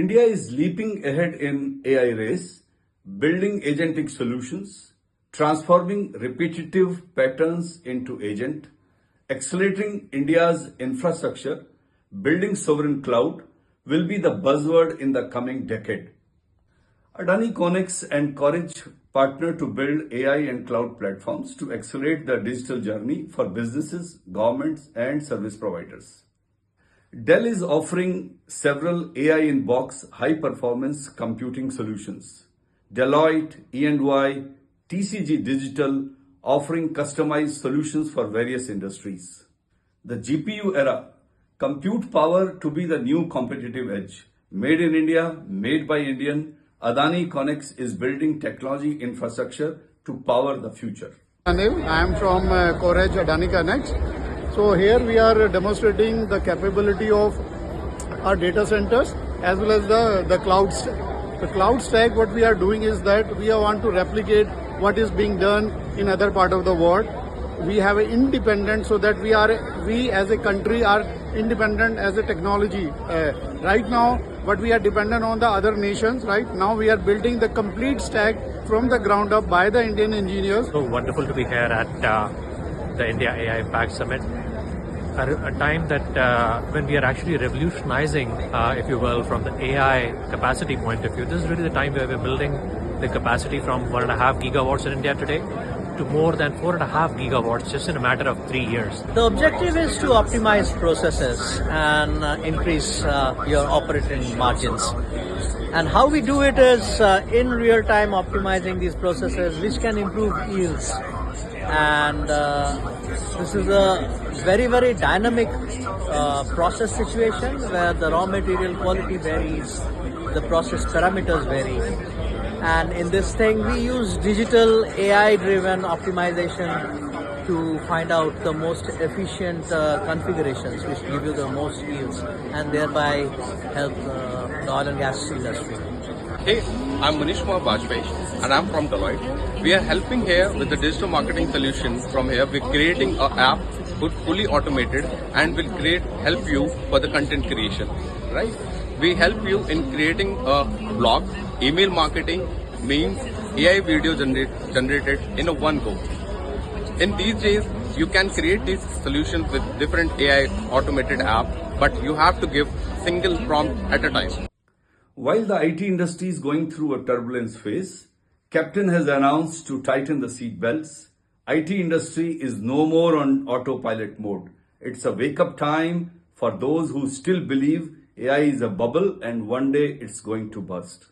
India is leaping ahead in AI race, building agentic solutions, transforming repetitive patterns into agent, accelerating India's infrastructure, building sovereign cloud will be the buzzword in the coming decade. Adani Connex and Courage partner to build AI and cloud platforms to accelerate the digital journey for businesses, governments, and service providers. Dell is offering several AI-in-box high-performance computing solutions. Deloitte, E&Y, TCG Digital offering customized solutions for various industries. The GPU era, compute power to be the new competitive edge. Made in India, made by Indian, Adani Connex is building technology infrastructure to power the future. I am from Courage Adani Connex. So here we are demonstrating the capability of our data centers as well as the cloud stack. The cloud stack, what we are doing is that we want to replicate what is being done in other part of the world. We have an independent, so that we as a country are independent as a technology. Right now, but we are dependent on the other nations. Right now, we are building the complete stack from the ground up by the Indian engineers. So wonderful to be here at the India AI Impact Summit. A time that when we are actually revolutionizing, if you will, from the AI capacity point of view. This is really the time where we're building the capacity from 1.5 gigawatts in India today to more than 4.5 gigawatts just in a matter of 3 years. The objective is to optimize processes and increase your operating margins. And how we do it is in real time optimizing these processes, which can improve yields. And this is a very, very dynamic process situation where the raw material quality varies, the process parameters vary. And in this thing, we use digital AI-driven optimization to find out the most efficient configurations which give you the most yields and thereby help the oil and gas industry. Hey, I'm Manish Kumar Bajpayee and I'm from Deloitte. We are helping here with the digital marketing solution. From here, we're creating an app fully automated and will help you for the content creation, right? We help you in creating a blog, email marketing, memes, AI video generated in a one go. In these days, you can create these solutions with different AI automated app, but you have to give single prompt at a time. While the IT industry is going through a turbulence phase, Captain has announced to tighten the seat belts. IT industry is no more on autopilot mode. It's a wake-up time for those who still believe AI is a bubble and one day it's going to burst.